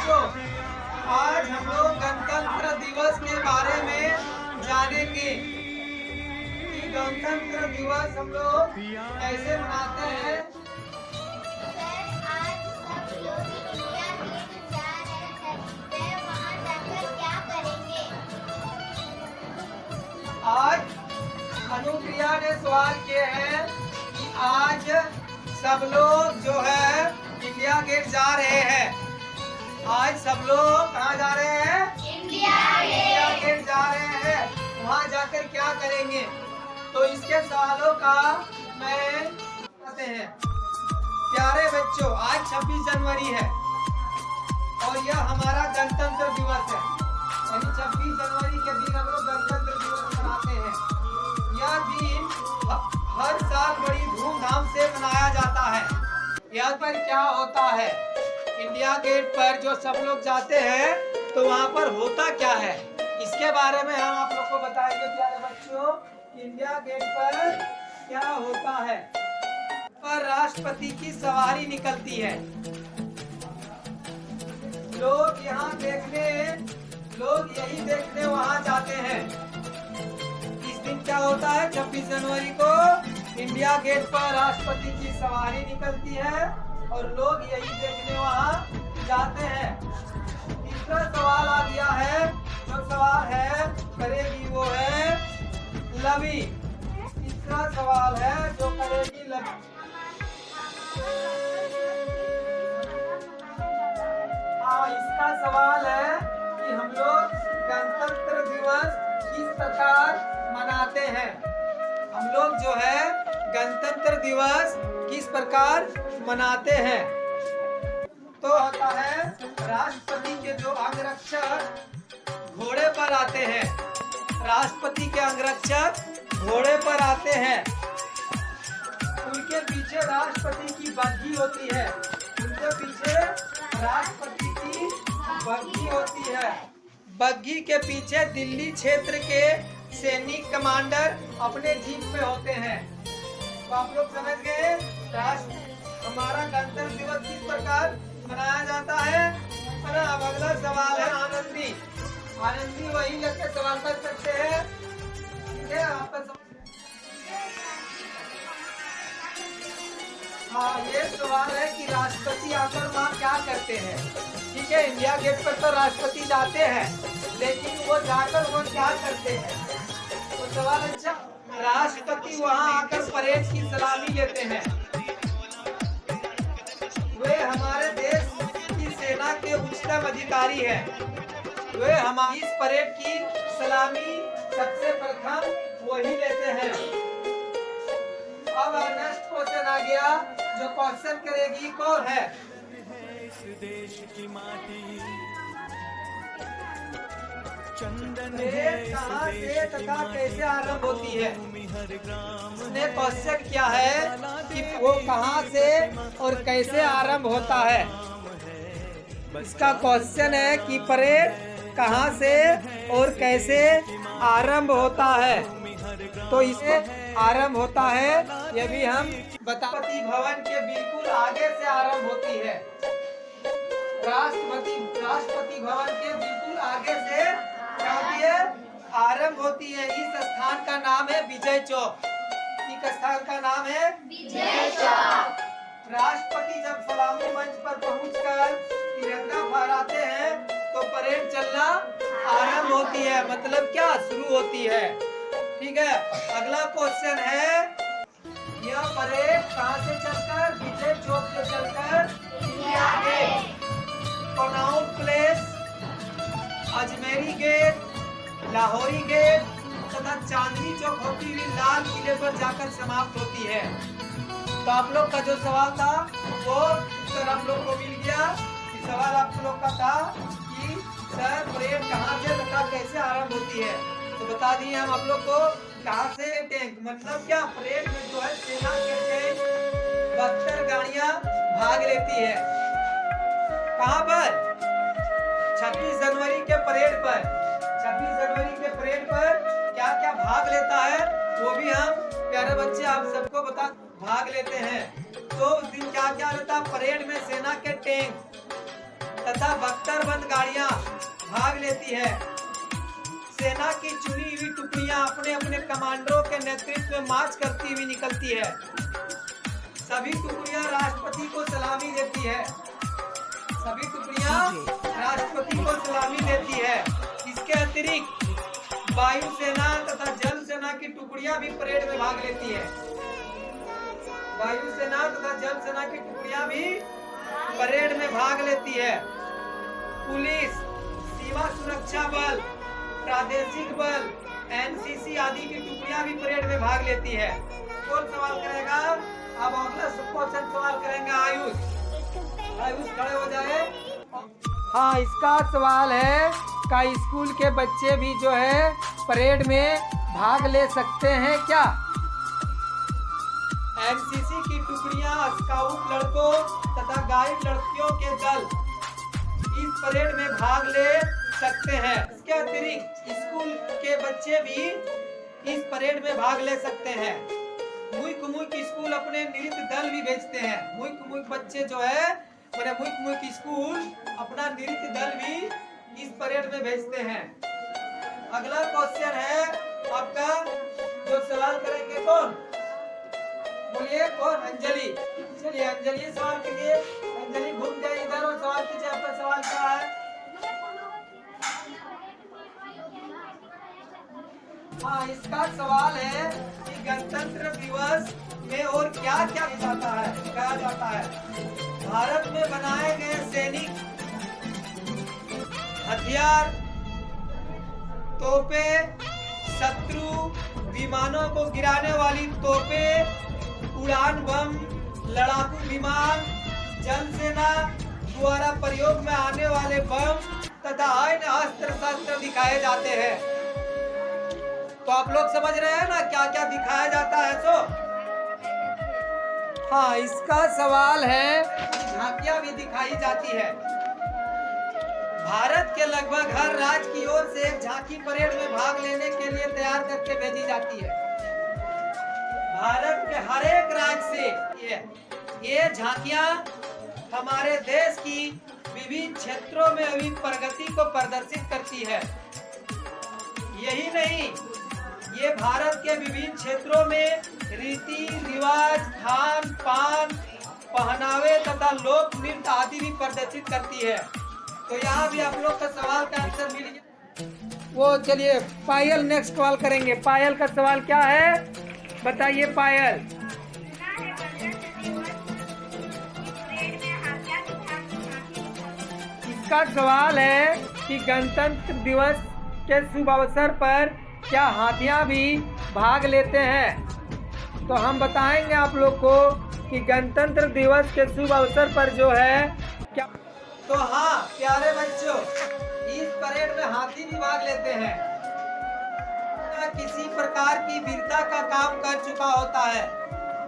बच्चों, आज हम लोग गणतंत्र दिवस के बारे में जानेंगे कि गणतंत्र दिवस हम लोग कैसे मनाते हैं। आज अनुप्रिया ने सवाल किए हैं कि आज सब लोग जो है इंडिया गेट जा रहे हैं। आज सब लोग कहाँ जा रहे हैं? इंडिया गेट जा रहे हैं। वहाँ जाकर क्या करेंगे? तो इसके सवालों का मैं बताते हैं। प्यारे बच्चों, आज 26 जनवरी है और यह हमारा गणतंत्र दिवस है। यानी 26 जनवरी के दिन हम लोग गणतंत्र दिवस मनाते हैं। यह दिन हर साल बड़ी धूमधाम से मनाया जाता है। यहाँ पर क्या होता है? इंडिया गेट पर जो सब लोग जाते हैं तो वहाँ पर होता क्या है, इसके बारे में हम आप लोग को बताएंगे। प्यारे बच्चों, इंडिया गेट पर क्या होता है? पर राष्ट्रपति की सवारी निकलती है। लोग यही देखने वहाँ जाते हैं। इस दिन क्या होता है? 26 जनवरी को इंडिया गेट पर राष्ट्रपति की सवारी निकलती है और लोग यही देखने वहाँ जाते हैं। तीसरा सवाल आ गया है। जो सवाल है करेगी वो है लवी। तीसरा सवाल है जो करेगी लवी। हाँ, इसका सवाल है कि हम लोग गणतंत्र दिवस किस प्रकार मनाते हैं। हम लोग जो है गणतंत्र दिवस किस प्रकार मनाते हैं? तो होता है राष्ट्रपति के जो अंगरक्षक घोड़े पर आते हैं। राष्ट्रपति के अंगरक्षक घोड़े पर आते हैं। उनके पीछे राष्ट्रपति की बग्घी होती है। उनके पीछे राष्ट्रपति की बग्घी होती है। बग्घी के पीछे दिल्ली क्षेत्र के सैनिक कमांडर अपने जीप में होते हैं। तो आप लोग समझ गए हमारा गणतंत्र दिवस किस प्रकार मनाया जाता है। अब अगला सवाल है आनंदी। आनंदी वही लगकर सवाल कर सकते हैं। ठीक है, आपका हाँ, ये सवाल है कि राष्ट्रपति आकर वहाँ क्या करते हैं। ठीक है, इंडिया गेट पर तो राष्ट्रपति जाते हैं, लेकिन वो जाकर वो क्या करते हैं? तो सवाल अच्छा, राष्ट्रपति वहाँ आकर परेड की सलामी लेते हैं। वे हमारे देश की सेना के उच्चतम अधिकारी हैं। वे हमारी इस परेड की सलामी सबसे प्रथम वही लेते हैं। अब नेक्स्ट क्वेश्चन आ गया। जो क्वेश्चन करेगी कौन है? देश की माटी कहाँ से तथा कैसे आरंभ होती है? इसने क्वेश्चन किया है कि वो कहाँ से और कैसे आरंभ होता है। इसका क्वेश्चन है कि परेड कहाँ से और कैसे आरंभ होता है। तो इसे आरंभ होता है, यह भी हम राष्ट्रपति भवन के बिल्कुल आगे से आरंभ होती है। राष्ट्रपति भवन के बिल्कुल आगे से क्या होती है? आरंभ होती है। इस स्थान का नाम है विजय चौक। इस स्थान का नाम है विजय चौक। राष्ट्रपति जब सलामी मंच पर पहुंचकर तिरंगा फहराते हैं तो परेड चलना आरंभ होती है। मतलब क्या? शुरू होती है। ठीक है, अगला क्वेश्चन है, यह परेड कहाँ से चलकर? विजय चौक से चलकर India Gate, Connaught Place, Ajmeri Gate, Lahori Gate तथा चांदनी चौक होती हुई लाल किले पर जाकर समाप्त होती है। तो आप लोग का जो सवाल था वो उत्तर आप लोग को मिल गया। सवाल आप लोग का था कि सर परेड कहाँ से तथा कैसे आरंभ होती है। तो बता दिए हम आप लोग को। कहाँ से? टैंक। मतलब क्या? परेड में जो है सेना के टैंक 72 गाड़ियां भाग लेती है। कहाँ पर? 26 जनवरी के परेड पर। 26 जनवरी के परेड पर क्या क्या भाग लेता है वो भी हम प्यारे बच्चे आप सबको भाग लेते हैं। तो उस दिन क्या क्या रहता? परेड में सेना के टैंक तथा बख्तरबंद गाड़ियां भाग लेती है। सेना की चुनी हुई टुकड़ियां अपने अपने कमांडरों के नेतृत्व में मार्च करती हुई निकलती है। सभी टुकड़ियां राष्ट्रपति को सलामी देती है। सभी टुकड़ियां राष्ट्रपति को सलामी देती है। इसके अतिरिक्त वायुसेना तथा जल सेना की टुकड़ियां भी परेड में भाग लेती है। वायुसेना तथा जल सेना की टुकड़ियां भी परेड में भाग लेती है। पुलिस, सीमा सुरक्षा बल, प्रादेशिक बल, एनसीसी आदि की टुकड़ियां भी परेड में भाग लेती है। कौन सवाल करेगा? अब अगला क्वेश्चन सवाल करेंगे आयुष। आयुष खड़े हो जाए। हाँ, इसका सवाल है का स्कूल के बच्चे भी जो है परेड में भाग ले सकते हैं क्या? एनसीसी की टुकड़ियां स्काउट लड़कों तथा गाइड लड़कियों के दल इस परेड में भाग ले सकते हैं। इसके अतिरिक्त स्कूल के बच्चे भी इस परेड में भाग ले सकते हैं। मुल्क मुल्क स्कूल अपने नृत्य दल भी भेजते हैं। मुल्क मुल्क बच्चे जो है मेरे मुल्क मुल्क स्कूल अपना नृत्य दल भी इस परेड में भेजते हैं। अगला क्वेश्चन है आपका, जो सवाल करेंगे कौन? बोलिए कौन? अंजलि। चलिए अंजलि सवाल कीजिए। अंजलि घूम जाए इधर और सवाल कीजिए। आपका सवाल क्या है? हाँ, इसका सवाल है कि गणतंत्र दिवस में और क्या क्या कहा जाता है? भारत में बनाए गए सैनिक हथियार, तोपे, शत्रु विमानों को गिराने वाली तोपे, उड़ान बम, लड़ाकू विमान, जल सेना द्वारा प्रयोग में आने वाले बम तथा अन्य अस्त्र शस्त्र दिखाए जाते हैं। तो आप लोग समझ रहे हैं ना क्या क्या दिखाया जाता है? तो हाँ, इसका सवाल है झांकियां भी दिखाई जाती है। भारत के लगभग हर राज्य की ओर से एक झांकी परेड में भाग लेने के लिए तैयार करके भेजी जाती है। भारत के हर एक राज्य से ये झांकियां हमारे देश की विभिन्न क्षेत्रों में हुई प्रगति को प्रदर्शित करती है। यही नहीं, ये भारत के विभिन्न क्षेत्रों में रीति रिवाज, खान पान, पहनावे तथा लोक नृत्य आदि भी प्रदर्शित करती है। तो यहाँ भी आप लोग का सवाल का आंसर मिल गया। वो चलिए पायल नेक्स्ट सवाल करेंगे। पायल का सवाल क्या है बताइए? पायल, इसका सवाल है कि गणतंत्र दिवस के शुभ अवसर पर क्या हाथियां भी भाग लेते हैं? तो हम बताएंगे आप लोग को कि गणतंत्र दिवस के शुभ अवसर पर जो है क्या। तो हाँ प्यारे बच्चों, इस परेड में हाथी भी भाग लेते हैं। किसी प्रकार की वीरता का काम कर चुका होता है,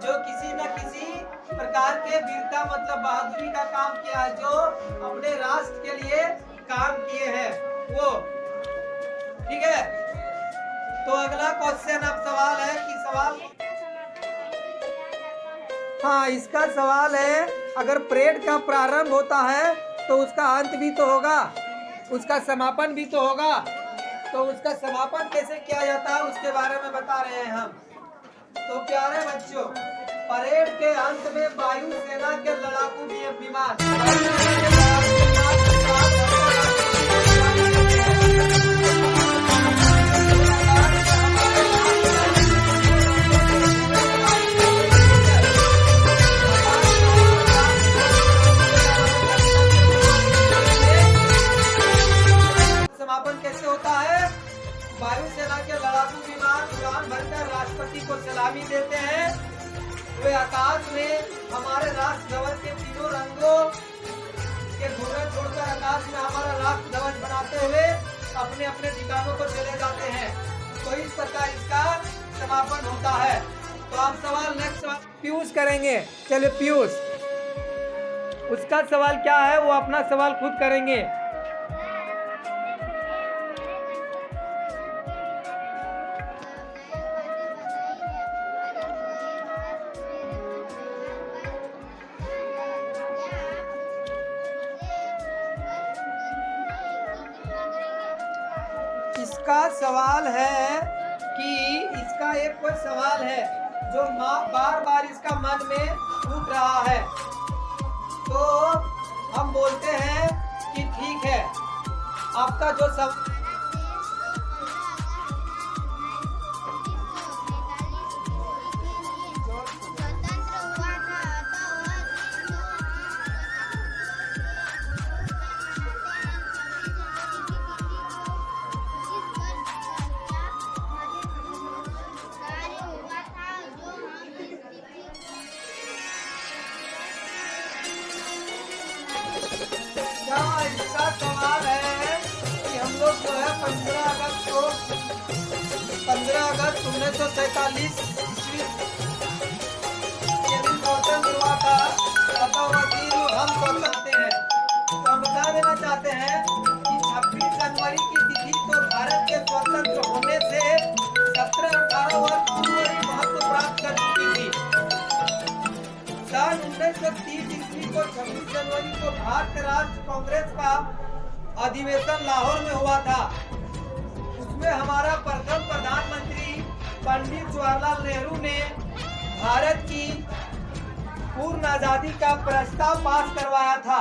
जो किसी न किसी प्रकार के वीरता मतलब बहादुरी का काम किया है, जो अपने राष्ट्र के लिए काम किए हैं वो। ठीक है, तो अगला क्वेश्चन अब सवाल है कि सवाल, हाँ इसका सवाल है अगर परेड का प्रारंभ होता है तो उसका अंत भी तो होगा, उसका समापन भी तो होगा। तो उसका समापन कैसे किया जाता है उसके बारे में बता रहे हैं हम। तो प्यारे बच्चों, परेड के अंत में वायु सेना के लड़ाकू विमान समापन कैसे होता है? वायुसेना के लड़ाकू विमान उड़ान भरकर राष्ट्रपति को सलामी देते हैं। वे आकाश में हमारे राष्ट्र ध्वज के तीनों रंगों के घूमर छोड़कर आकाश में हमारा राष्ट्र ध्वज बनाते हुए अपने अपने ठिकानों को चले जाते हैं। तो इस प्रकार इसका समापन होता है। तो आप सवाल नेक्स्ट सवाल पीयूष करेंगे। चलिए पीयूष, उसका सवाल क्या है वो अपना सवाल खुद करेंगे। इसका सवाल है कि इसका एक कोई सवाल है जो बार बार इसका मन में उठ रहा है, तो हम बोलते हैं कि ठीक है, आपका जो सब इसका सवाल है कि हम लोग जो है 15 अगस्त 1947 ईस्वी के दिन स्वतंत्र हुआ था, हम स्वतंत्र हैं। तो हम बता देना चाहते हैं कि 26 जनवरी की तिथि तो भारत के स्वतंत्र होने से 17-18 वर्ष पूर्व ही महत्व प्राप्त कर चुकी थी। सन 1930 ईस्वी को 26 जनवरी को भारत राष्ट्र कांग्रेस का अधिवेशन लाहौर में हुआ था। उसमें हमारा प्रथम प्रधानमंत्री पंडित जवाहरलाल नेहरू ने भारत की पूर्ण आजादी का प्रस्ताव पास करवाया था।